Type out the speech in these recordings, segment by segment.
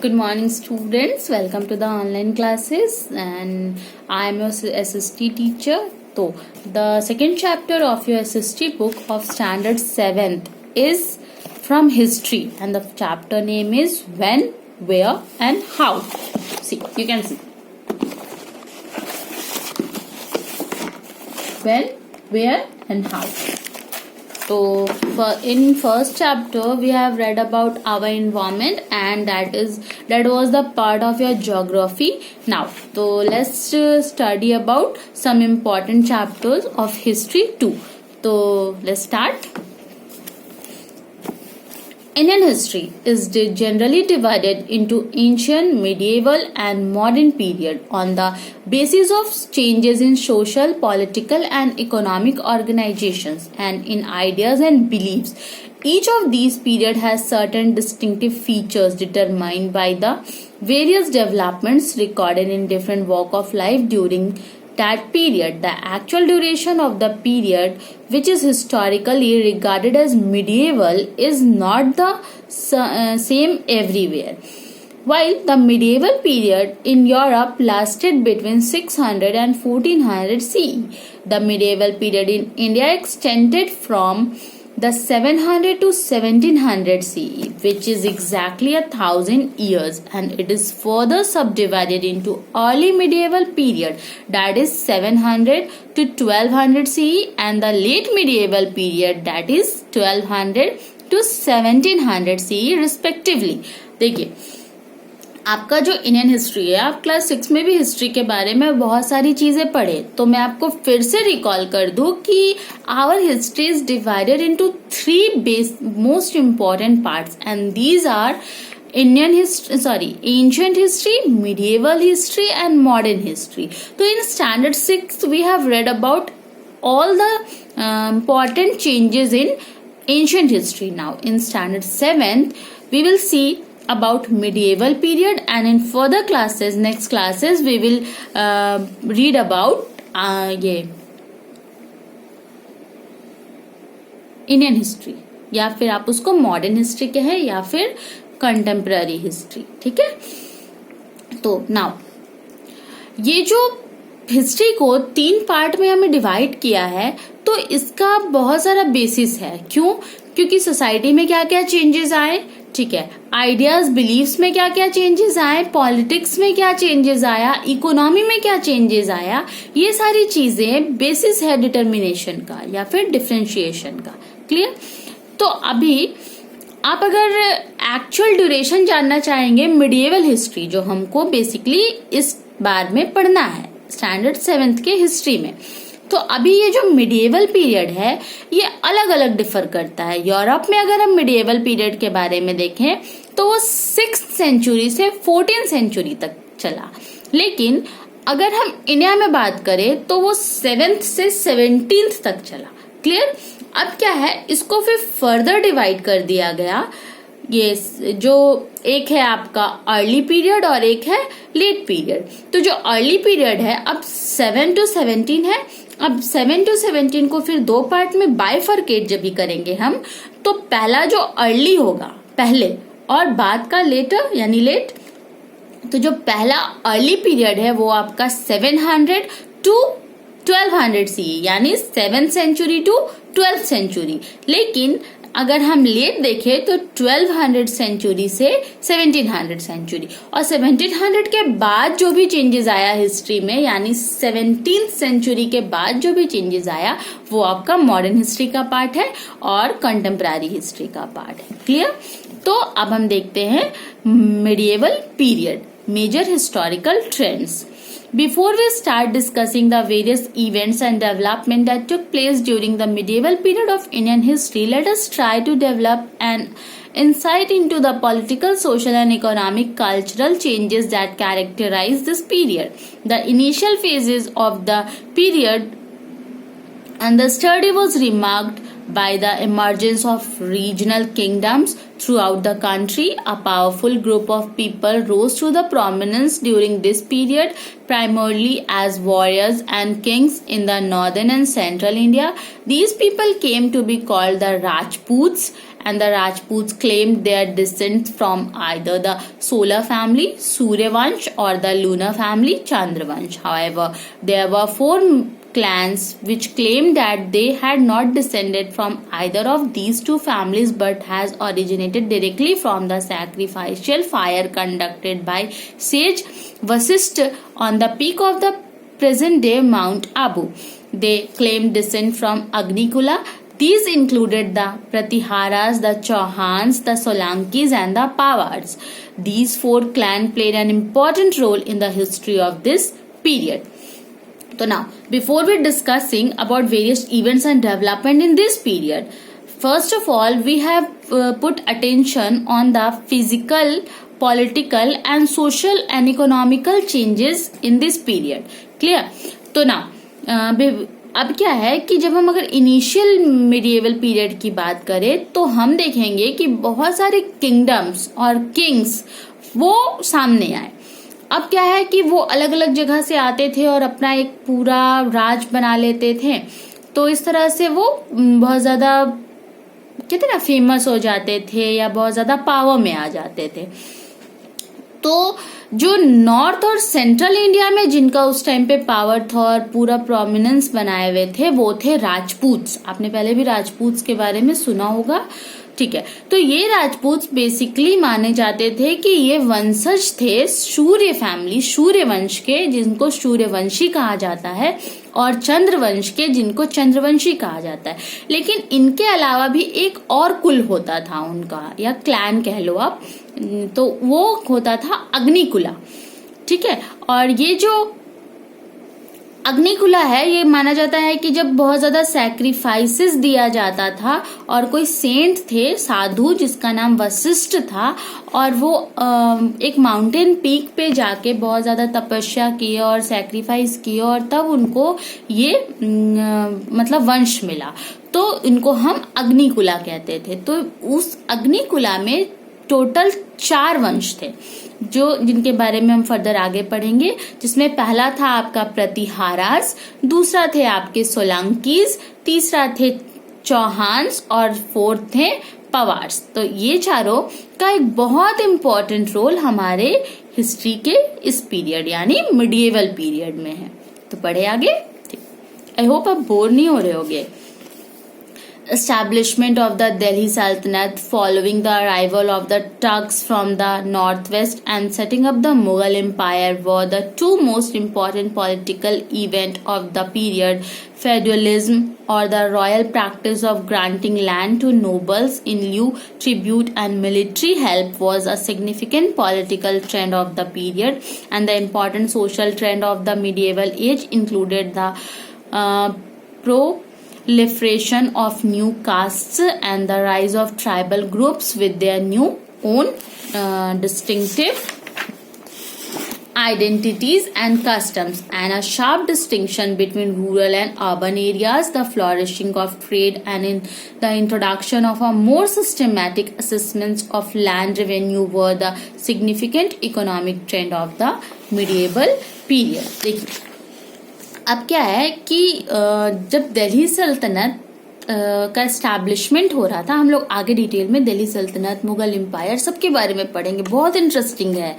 Good morning, students. Welcome to the online classes, and I am your SST teacher. So, the second chapter of your SST book of Standard 7th is from history, and the chapter name is When, Where, and How. See, you can see. When, where, and how. So in first chapter we have read about our environment, and that was the part of your geography. Now so let's study about some important chapters of history too. So let's start. Indian history is generally divided into ancient, medieval, and modern period on the basis of changes in social, political, and economic organizations and in ideas and beliefs. Each of these periods has certain distinctive features determined by the various developments recorded in different walks of life during that period. The actual duration of the period, which is historically regarded as medieval, is not the same everywhere. While the medieval period in Europe lasted between 600 and 1400 CE, the medieval period in India extended from the 700 to 1700 CE, which is exactly 1,000 years, and it is further subdivided into early medieval period, that is 700 to 1200 CE, and the late medieval period, that is 1200 to 1700 CE respectively. देखिए, आपका जो Indian history है, आप class 6 में भी history के बारे में बहुत सारी चीजें पढ़े, तो मैं आपको फिर से रिकॉल कर दूं कि our history is divided into 3 most important parts, and these are ancient history, medieval history, and modern history. So in standard 6 we have read about all the important changes in ancient history. Now in standard 7th we will see about medieval period, and in further classes, next classes, we will read about Indian history, या फिर आप उसको modern history कहें या फिर contemporary history. ठीक है. तो नाउ ये जो हिस्ट्री को 3 पार्ट में हमें डिवाइड किया है, तो इसका बहुत सारा बेसिस है. क्यों? क्योंकि सोसाइटी में क्या क्या चेंजेस आए, ठीक है, आइडियाज बिलीव्स में क्या क्या चेंजेस आए, पॉलिटिक्स में क्या चेंजेस आया, इकोनॉमी में क्या चेंजेस आया, ये सारी चीजें बेसिस है डिटर्मिनेशन का या फिर डिफरेंशिएशन का. क्लियर? तो अभी आप अगर एक्चुअल ड्यूरेशन जानना चाहेंगे मिडिएवल हिस्ट्री, जो हमको बेसिकली इस बार में पढ़ना है स्टैंडर्ड 7th के हिस्ट्री में, तो अभी ये जो मिडिएवल पीरियड है ये अलग अलग डिफर करता है. यूरोप में अगर हम मिडिएवल पीरियड के बारे में देखें तो वो 6th सेंचुरी से 14th सेंचुरी तक चला, लेकिन अगर हम इंडिया में बात करें तो वो 7th से 17th तक चला. क्लियर? अब क्या है, इसको फिर फर्दर डिवाइड कर दिया गया. ये जो एक है आपका अर्ली पीरियड और एक है लेट पीरियड. तो जो अर्ली पीरियड है अब 7 to 17 है. अब 7 to 17 को फिर 2 पार्ट में बाइफरकेट जब भी करेंगे हम, तो पहला जो अर्ली होगा पहले और बाद का लेटर यानी लेट. तो जो पहला अर्ली पीरियड है वो आपका 700 टू 1200 CE यानी 7th century to 12th century. लेकिन अगर हम लेट देखें तो 1200 सेंचुरी से 1700 सेंचुरी, और 1700 के बाद जो भी चेंजेस आया हिस्ट्री में, यानी 17th सेंचुरी के बाद जो भी चेंजेस आया वो आपका मॉडर्न हिस्ट्री का पार्ट है और कंटेम्पररी हिस्ट्री का पार्ट है. क्लियर? तो अब हम देखते हैं medieval period, major historical trends. Before we start discussing the various events and development that took place during the medieval period of Indian history, let us try to develop an insight into the political, social, and economic cultural changes that characterize this period. The initial phases of the period and the study was remarked by the emergence of regional kingdoms throughout the country. A powerful group of people rose to the prominence during this period, primarily as warriors and kings in the northern and central India. These people came to be called the Rajputs, and the Rajputs claimed their descent from either the solar family, Suryavansh, or the lunar family, Chandravansh. However, there were 4 clans which claimed that they had not descended from either of these 2 families but has originated directly from the sacrificial fire conducted by sage Vasishtha on the peak of the present day Mount Abu. They claimed descent from Agnikula. These included the Pratiharas, the Chauhans, the Solankis, and the Pawars. These 4 clans played an important role in the history of this period. So now, before we discussing about various events and development in this period, first of all, we have put attention on the physical, political, and social and economical changes in this period. Clear? तो now, अब क्या है कि जब हम अगर initial medieval period की बात करें तो हम देखेंगे कि बहुत सारे किंगडम्स और किंग्स वो सामने आए. अब क्या है कि वो अलग अलग जगह से आते थे और अपना एक पूरा राज बना लेते थे. तो इस तरह से वो बहुत ज्यादा कहते ना फेमस हो जाते थे या बहुत ज्यादा पावर में आ जाते थे. तो जो नॉर्थ और सेंट्रल इंडिया में जिनका उस टाइम पे पावर था और पूरा प्रोमिनेंस बनाए हुए थे वो थे राजपूत्स. आपने पहले भी राजपूत्स के बारे में सुना होगा. ठीक है, तो ये राजपूत बेसिकली माने जाते थे कि ये वंशज थे सूर्य फैमिली, सूर्य वंश के, जिनको सूर्यवंशी कहा जाता है, और चंद्रवंश के, जिनको चंद्रवंशी कहा जाता है. लेकिन इनके अलावा भी एक और कुल होता था उनका, या क्लैन कह लो आप, तो वो होता था अग्निकुला. ठीक है, और ये जो अग्निकुला है ये माना जाता है कि जब बहुत ज्यादा सैक्रिफाइसेस दिया जाता था और कोई सेंट थे, साधु, जिसका नाम वशिष्ठ था, और वो एक माउंटेन पीक पे जाके बहुत ज्यादा तपस्या की और सैक्रिफाइस की और तब उनको ये मतलब वंश मिला. तो इनको हम अग्निकुला कहते थे. तो उस अग्निकुला में टोटल 4 वंश थे जो जिनके बारे में हम फर्दर आगे पढ़ेंगे, जिसमें पहला था आपका प्रतिहारास, दूसरा थे आपके सोलंकीज, तीसरा थे चौहान्स और 4th थे पवार्स. तो ये चारों का एक बहुत इंपॉर्टेंट रोल हमारे हिस्ट्री के इस पीरियड यानी मिडिएवल पीरियड में है. तो पढ़े आगे. आई होप आप बोर नहीं हो रहे होगे. Establishment of the Delhi Sultanate following the arrival of the Turks from the northwest and setting up the Mughal Empire were the 2 most important political events of the period. Feudalism, or the royal practice of granting land to nobles in lieu tribute and military help, was a significant political trend of the period, and the important social trend of the medieval age included the proliferation of new castes and the rise of tribal groups with their new own distinctive identities and customs, and a sharp distinction between rural and urban areas. The flourishing of trade and in the introduction of a more systematic assessments of land revenue were the significant economic trend of the medieval period. देखिए अब क्या है कि जब दिल्ली सल्तनत का establishment हो रहा था, हम लोग आगे डिटेल में दिल्ली सल्तनत, मुगल एम्पायर सबके बारे में पढ़ेंगे. बहुत इंटरेस्टिंग है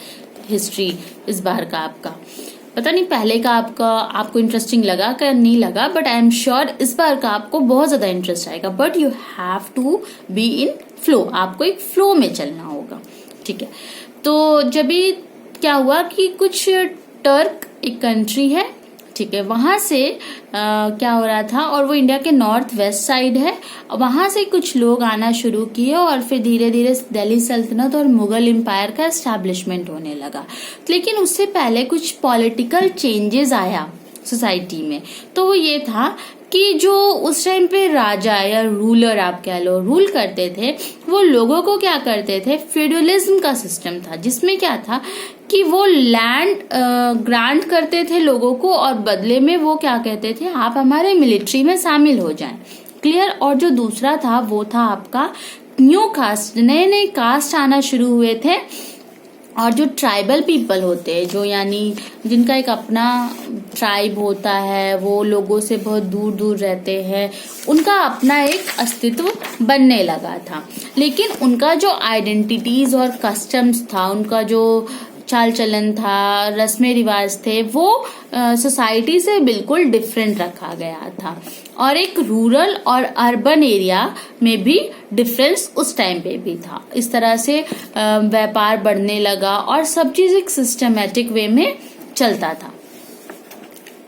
हिस्ट्री इस बार का. आपका पता नहीं पहले का आपको इंटरेस्टिंग लगा क्या नहीं लगा, बट आई एम श्योर इस बार का आपको बहुत ज्यादा इंटरेस्ट आएगा. But you have to be in flow, आपको एक फ्लो में चलना होगा. ठीक है, तो जब भी क्या हुआ कि कुछ टर्क एक कंट्री है, ठीक है, वहां से क्या हो रहा था, और वो इंडिया के नॉर्थ वेस्ट साइड है, वहां से कुछ लोग आना शुरू किए और फिर धीरे धीरे दिल्ली सल्तनत और मुगल एम्पायर का एस्टैब्लिशमेंट होने लगा. लेकिन उससे पहले कुछ पॉलिटिकल चेंजेस आया सोसाइटी में. तो वो ये था कि जो उस टाइम पे राजा या रूलर आप कह लो रूल करते थे, वो लोगों को क्या करते थे, फ्यूडलिज्म का सिस्टम था, जिसमें क्या था कि वो लैंड ग्रांट करते थे लोगों को और बदले में वो क्या कहते थे, आप हमारे मिलिट्री में शामिल हो जाएं. क्लियर। और जो दूसरा था वो था आपका न्यू कास्ट, नए नए कास्ट आना शुरू हुए थे, और जो ट्राइबल पीपल होते हैं, जो यानी जिनका एक अपना ट्राइब होता है, वो लोगों से बहुत दूर दूर रहते हैं, उनका अपना एक अस्तित्व बनने लगा था। लेकिन उनका जो आइडेंटिटीज और कस्टम्स था, उनका जो चाल चलन था, रस्में रिवाज थे, वो सोसाइटी से बिल्कुल डिफरेंट रखा गया था। और एक रूरल और अर्बन एरिया में भी डिफरेंस उस टाइम पे भी था। इस तरह से व्यापार बढ़ने लगा और सब चीज एक सिस्टमेटिक वे में चलता था।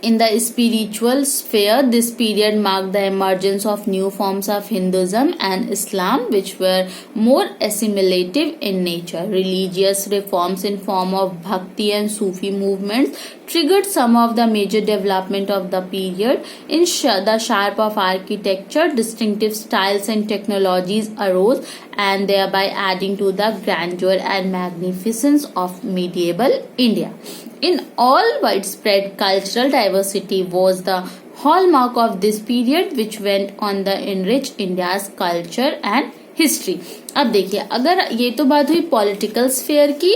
In the spiritual sphere, this period marked the emergence of new forms of Hinduism and Islam, which were more assimilative in nature. Religious reforms in form of Bhakti and Sufi movements triggered some of the major development of the period. In the sharp of architecture, distinctive styles and technologies arose, and thereby adding to the grandeur and magnificence of medieval India. In all, widespread cultural diversity was the hallmark of this period, which went on to enrich India's culture and history. अब देखिए, अगर ये तो बात हुई political sphere की,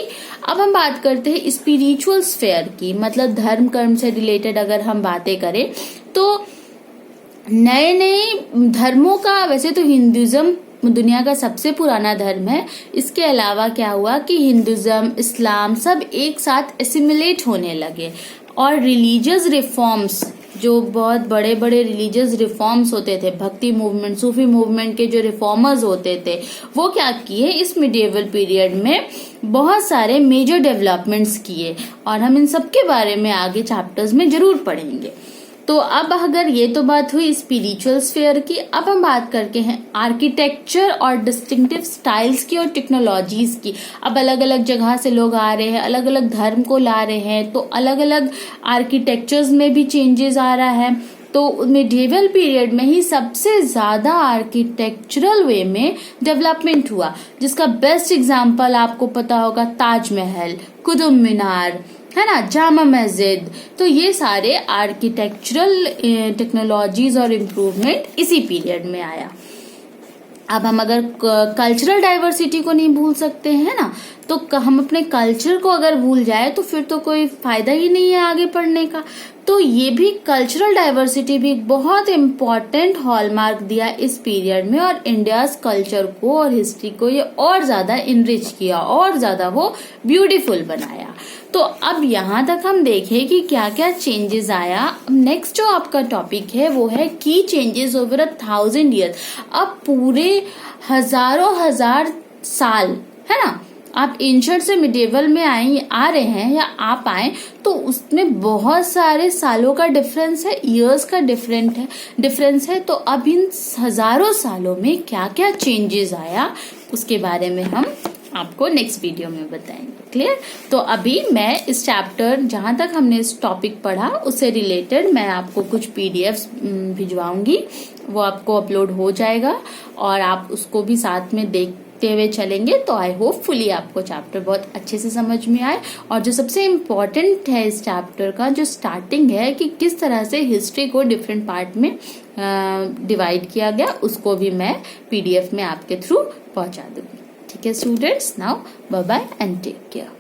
अब हम बात करते हैं स्पिरिचुअल स्फेयर की। मतलब धर्म कर्म से रिलेटेड अगर हम बातें करें तो नए नए धर्मों का, वैसे तो हिंदुइज्म दुनिया का सबसे पुराना धर्म है। इसके अलावा क्या हुआ कि हिंदुइज्म, इस्लाम सब एक साथ एसिमिलेट होने लगे, और रिलीजियस रिफॉर्म्स, जो बहुत बड़े बड़े रिलीजियस रिफॉर्म्स होते थे, भक्ति मूवमेंट, सूफी मूवमेंट के जो रिफॉर्मर्स होते थे, वो क्या किए, इस मिडिएवल पीरियड में बहुत सारे मेजर डेवलपमेंट्स किए, और हम इन सब के बारे में आगे चैप्टर्स में जरूर पढ़ेंगे। तो अब अगर ये तो बात हुई स्पिरिचुअल स्फेयर की, अब हम बात करके हैं आर्किटेक्चर और डिस्टिंक्टिव स्टाइल्स की और टेक्नोलॉजीज की। अब अलग अलग जगह से लोग आ रहे हैं, अलग अलग धर्म को ला रहे हैं, तो अलग अलग आर्किटेक्चर्स में भी चेंजेस आ रहा है। तो मिडिएवल पीरियड में ही सबसे ज्यादा आर्किटेक्चरल वे में डेवलपमेंट हुआ, जिसका बेस्ट एग्जाम्पल आपको पता होगा ताजमहल, कुतुब मीनार, है ना, जामा मस्जिद। तो ये सारे आर्किटेक्चरल टेक्नोलॉजीज और इम्प्रूवमेंट इसी पीरियड में आया। अब हम अगर कल्चरल डाइवर्सिटी को नहीं भूल सकते हैं ना, तो हम अपने कल्चर को अगर भूल जाए तो फिर तो कोई फायदा ही नहीं है आगे पढ़ने का। तो ये भी कल्चरल डाइवर्सिटी भी एक बहुत इम्पोर्टेंट हॉलमार्क दिया इस पीरियड में, और इंडियाज कल्चर को और हिस्ट्री को ये और ज्यादा इनरिच किया, और ज्यादा वो ब्यूटीफुल बनाया। तो अब यहाँ तक हम देखें कि क्या क्या चेंजेस आया। नेक्स्ट जो आपका टॉपिक है वो है की चेंजेस ओवर 1000 ईयर्स। अब पूरे हजारों हजार साल, है ना, आप एंशिएंट से मिडिएवल में आ रहे हैं या आप आए, तो उसमें बहुत सारे सालों का डिफरेंस है, ईयर्स का डिफरेंस है। तो अब इन हजारों सालों में क्या क्या चेंजेस आया उसके बारे में हम आपको नेक्स्ट वीडियो में बताएंगे। क्लियर? तो अभी मैं इस चैप्टर, जहां तक हमने इस टॉपिक पढ़ा उससे रिलेटेड मैं आपको कुछ पीडीएफ्स भिजवाऊंगी, वो आपको अपलोड हो जाएगा और आप उसको भी साथ में देखते हुए चलेंगे। तो आई होप फुली आपको चैप्टर बहुत अच्छे से समझ में आए। और जो सबसे इम्पोर्टेंट है इस चैप्टर का, जो स्टार्टिंग है कि किस तरह से हिस्ट्री को डिफरेंट पार्ट में डिवाइड किया गया, उसको भी मैं पीडीएफ में आपके थ्रू पहुंचा दूंगी। ठीक है students, now bye bye and take care.